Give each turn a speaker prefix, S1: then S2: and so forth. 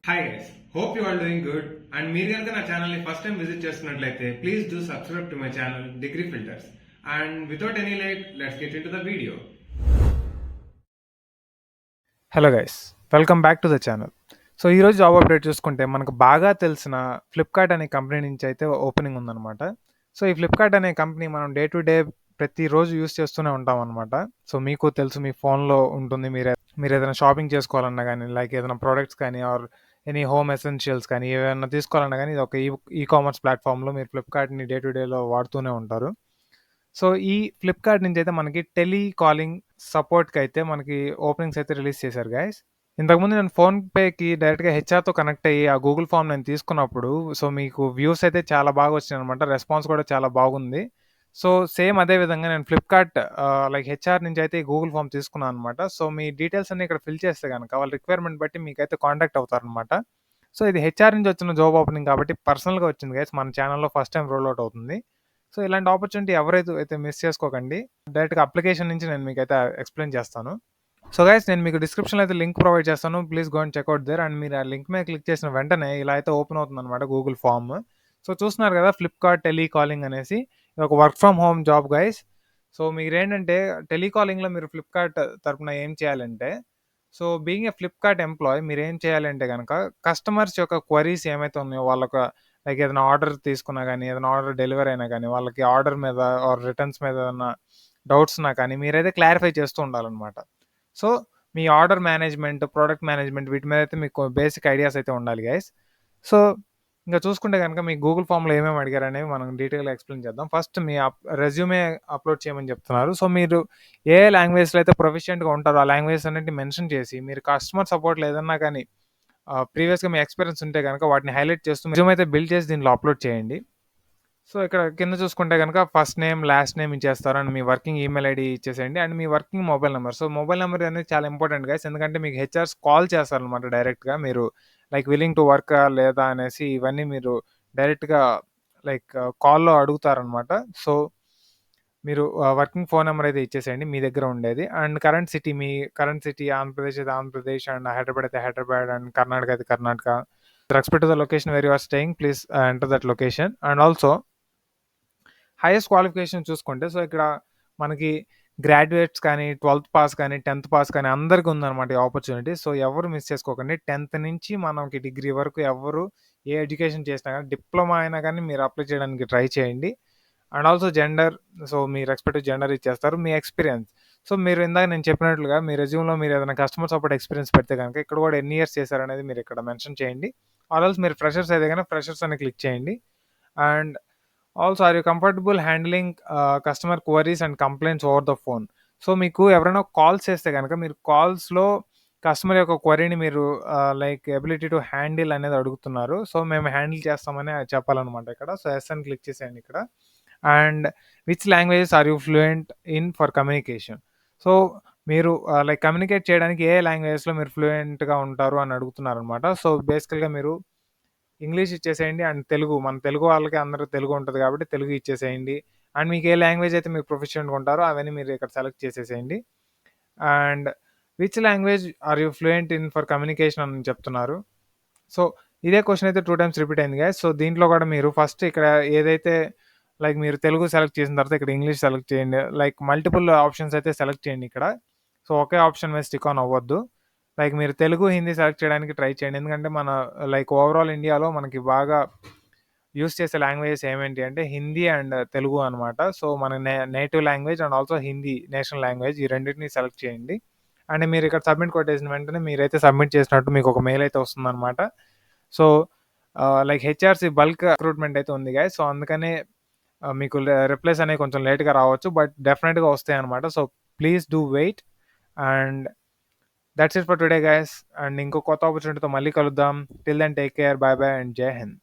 S1: Hi guys, hope you are doing good. And మీరు కనుక నా ఛానల్ని ఫస్ట్ టైం విజిట్ చేస్తున్నట్లయితే please do subscribe to my channel degree filters. And without any late, let's get into the video.
S2: Hello guys, welcome back to the channel. So ఈరోజు job update చూసుకుంటే మనకు బాగా తెలిసిన Flipkart అనే company నుంచి అయితే opening ఉందన్నమాట. So ఈ ఫ్లిప్కార్ట్ అనే కంపెనీ మనం డే టు డే ప్రతిరోజు యూస్ చేస్తూనే ఉంటాం అనమాట. సో మీకు తెలుసు, మీ ఫోన్లో ఉంటుంది. మీరు ఏదైనా షాపింగ్ చేసుకోవాలన్నా కానీ, లైక్ ఏదైనా ప్రోడక్ట్స్ కానీ ఆర్ ఎనీ హోమ్ ఎసెన్షియల్స్ కానీ ఏమైనా తీసుకోవాలన్నా కానీ ఇది ఒక ఈ కామర్స్ ప్లాట్ఫామ్లో మీరు ఫ్లిప్కార్ట్ని డే టు డేలో వాడుతూనే ఉంటారు. సో ఈ ఫ్లిప్కార్ట్ నుంచి అయితే మనకి టెలికాలింగ్ సపోర్ట్కి అయితే మనకి ఓపెనింగ్స్ అయితే రిలీజ్ చేశారు గైస్. ఇంతకుముందు నేను ఫోన్పేకి డైరెక్ట్గా హెచ్ఆర్తో కనెక్ట్ అయ్యి ఆ గూగుల్ ఫామ్ నేను తీసుకున్నప్పుడు సో మీకు వ్యూస్ అయితే చాలా బాగా వచ్చినాయి అనమాట. రెస్పాన్స్ కూడా చాలా బాగుంది. సో సేమ్ అదే విధంగా నేను ఫ్లిప్కార్ట్ లైక్ హెచ్ఆర్ నుంచి అయితే ఈ గూగుల్ ఫామ్ తీసుకున్నాను అనమాట. సో మీ డీటెయిల్స్ అన్ని ఇక్కడ ఫిల్ చేస్తే కనుక వాళ్ళ రిక్వైర్మెంట్ బట్టి మీకైతే కాంటాక్ట్ అవుతారనమాట. సో ఇది హెచ్ఆర్ నుంచి వచ్చిన జాబ్ ఓపెనింగ్ కాబట్టి పర్సనల్గా వచ్చింది గైస్. మన ఛానల్లో ఫస్ట్ టైం రోల్ అవుట్ అవుతుంది. సో ఇలాంటి ఆపర్చునిటీ ఎవరైతే మిస్ చేసుకోకండి. డైరెక్ట్గా అప్లికేషన్ నుంచి నేను మీకు అయితే ఎక్స్ప్లెయిన్ చేస్తాను. సో గైస్, నేను మీకు డిస్క్రిప్షన్లో అయితే లింక్ ప్రొవైడ్ చేస్తాను. Please go and check out there. And మీరు ఆ లింక్ మీద క్లిక్ చేసిన వెంటనే ఇలా అయితే ఓపెన్ అవుతుంది అనమాట గూగుల్ ఫామ్. సో చూస్తున్నారు కదా, ఫ్లిప్కార్ట్ టెలికాలింగ్ అనేసి ఇది ఒక work from home job guys. So మీరేంటంటే టెలికాలింగ్లో మీరు ఫ్లిప్కార్ట్ తరపున ఏం చేయాలంటే, so being a Flipkart employee మీరు ఏం చేయాలంటే కనుక కస్టమర్స్ యొక్క క్వరీస్ ఏమైతే ఉన్నాయో వాళ్ళకు, లైక్ ఏదైనా ఆర్డర్ తీసుకున్నా కానీ, ఏదైనా ఆర్డర్ డెలివరీ అయినా కానీ, వాళ్ళకి ఆర్డర్ మీద ఆర్ రిటర్న్స్ మీద ఏదైనా డౌట్స్ ఉన్నా కానీ మీరైతే క్లారిఫై చేస్తూ ఉండాలన్నమాట. సో మీ ఆర్డర్ మేనేజ్మెంట్, ప్రోడక్ట్ మేనేజ్మెంట్ వీటి మీద అయితే మీకు బేసిక్ ఐడియాస్ అయితే ఉండాలి గైస్. సో ఇంకా చూసుకుంటే కనుక మీ గూగుల్ ఫామ్లో ఏమేమి అడిగారనేవి మనం డీటెయిల్గా ఎక్స్ప్లెయిన్ చేద్దాం. ఫస్ట్ మీ రెజ్యూమే అప్లోడ్ చేయమని చెప్తున్నారు. సో మీరు ఏ లాంగ్వేజ్లో అయితే ప్రొఫిషియెంట్గా ఉంటారో ఆ లాంగ్వేజెస్ అన్నింటిని మెన్షన్ చేసి, మీరు కస్టమర్ సపోర్ట్లో ఏదన్నా కానీ ప్రీవియస్గా మీ ఎక్స్పీరియన్స్ ఉంటే కనుక వాటిని హైలైట్ చేస్తూ రెజ్యూమ్ అయితే బిల్డ్ చేసి దీంట్లో అప్లోడ్ చేయండి. సో ఇక్కడ కింద చూసుకుంటే కనుక ఫస్ట్ నేమ్, లాస్ట్ నేమ్ ఇచ్చేస్తారు. అండ్ మీ వర్కింగ్ ఈమెయిల్ ఐడి ఇచ్చేసేయండి. అండ్ మీ working mobile number. So mobile number అనేది చాలా ఇంపార్టెంట్ గైస్, ఎందుకంటే మీకు హెచ్ఆర్స్ కాల్ చేస్తారనమాట డైరెక్ట్గా. మీరు లైక్ విల్లింగ్ టు వర్క్ లేదా అనేసి ఇవన్నీ మీరు డైరెక్ట్గా లైక్ కాల్లో అడుగుతారనమాట. సో మీరు వర్కింగ్ ఫోన్ నెంబర్ అయితే ఇచ్చేసేయండి మీ దగ్గర ఉండేది. అండ్ మీ కరెంట్ సిటీ ఆంధ్రప్రదేశ్ అయితే ఆంధ్రప్రదేశ్, అండ్ హైదరాబాద్ అయితే హైదరాబాద్, అండ్ కర్ణాటక అయితే Karnataka. Respect to the location where you are staying, please enter that location. And also highest qualification చూసుకుంటే, సో ఇక్కడ మనకి గ్రాడ్యుయేట్స్ కానీ, 12th పాస్ కానీ, 10th పాస్ కానీ అందరికీ ఉందన్నమాట ఈ ఆపర్చునిటీ. సో ఎవరు మిస్ చేసుకోకండి. 10th నుంచి మనకి డిగ్రీ వరకు ఎవరు ఏ ఎడ్యుకేషన్ చేసినా కానీ, డిప్లొమా అయినా కానీ మీరు అప్లై చేయడానికి ట్రై చేయండి. And also gender, so me respective gender ఇచ్చేస్తారు. మీ ఎక్స్పీరియన్స్, సో మీరు ఇందాక నేను చెప్పినట్లుగా మీ రెజ్యూమ్లో మీరు ఏదైనా కస్టమర్ సపోర్ట్ ఎక్స్పీరియన్స్ పెడితే కనుక ఇక్కడ కూడా ఎన్ని ఇయర్స్ చేశారనేది మీరు ఇక్కడ మెన్షన్ చేయండి. ఆల్సో మీరు ఫ్రెషర్స్ అయితే కనుక ఫ్రెషర్స్ అని క్లిక్ చేయండి. And also are you comfortable handling customer queries and complaints over the phone. So మీకు ఎవరైనా కాల్స్ చేస్తే కనుక మీరు కాల్స్లో కస్టమర్ యొక్క క్వరీని మీరు లైక్ ఎబిలిటీ టు హ్యాండిల్ అనేది అడుగుతున్నారు. సో మేము హ్యాండిల్ చేస్తామని చెప్పాలన్నమాట ఇక్కడ. సో ఎస్ అని క్లిక్ చేసేయండి ఇక్కడ. And which languages are you fluent in for communication. So మీరు లైక్ కమ్యూనికేట్ చేయడానికి ఏ లాంగ్వేజెస్లో మీరు ఫ్లూయెంట్గా ఉంటారు అని అడుగుతున్నారు అనమాట. సో బేసికల్గా మీరు ఇంగ్లీష్ ఇచ్చేసేయండి. అండ్ తెలుగు, మన తెలుగు వాళ్ళకి అందరూ తెలుగు ఉంటుంది కాబట్టి తెలుగు ఇచ్చేసేయండి. అండ్ మీకు ఏ లాంగ్వేజ్ అయితే మీరు ప్రొఫెషనల్గా ఉంటారో అవన్నీ మీరు ఇక్కడ సెలెక్ట్ చేసేసేయండి. And which language are you fluent in for communication అని చెప్తున్నారు. సో ఇదే క్వశ్చన్ అయితే 2 times రిపీట్ అయింది గైస్. సో దీంట్లో కూడా మీరు ఫస్ట్ ఇక్కడ ఏదైతే లైక్ మీరు తెలుగు సెలెక్ట్ చేసిన తర్వాత ఇక్కడ ఇంగ్లీష్ సెలెక్ట్ చేయండి. లైక్ మల్టిపుల్ ఆప్షన్స్ అయితే సెలెక్ట్ చేయండి ఇక్కడ. సో ఒకే ఆప్షన్ మీద స్టిక్ ఆన్ అవ్వద్దు. లైక్ మీరు తెలుగు, హిందీ సెలెక్ట్ చేయడానికి ట్రై చేయండి. ఎందుకంటే మన లైక్ ఓవరాల్ ఇండియాలో మనకి బాగా యూస్ చేసే లాంగ్వేజెస్ ఏమేంటి అంటే హిందీ అండ్ తెలుగు అనమాట. సో మన native language and also Hindi national language, ఈ రెండింటిని సెలెక్ట్ చేయండి. అండ్ మీరు ఇక్కడ సబ్మిట్ కొట్టేసిన వెంటనే మీరైతే సబ్మిట్ చేసినట్టు మీకు ఒక మెయిల్ అయితే వస్తుందన్నమాట. So like HRC bulk recruitment అయితే ఉంది గాయ్. సో అందుకనే మీకు రిప్లైస్ అనేవి కొంచెం లేట్గా రావచ్చు, బట్ డెఫినెట్గా వస్తాయి అనమాట. So please do wait. And that's it for today guys. And ఇంకో కొత్త ఆపర్చునిటీతో మళ్ళీ కలుద్దాం. Till then take care, bye bye and Jai Hind.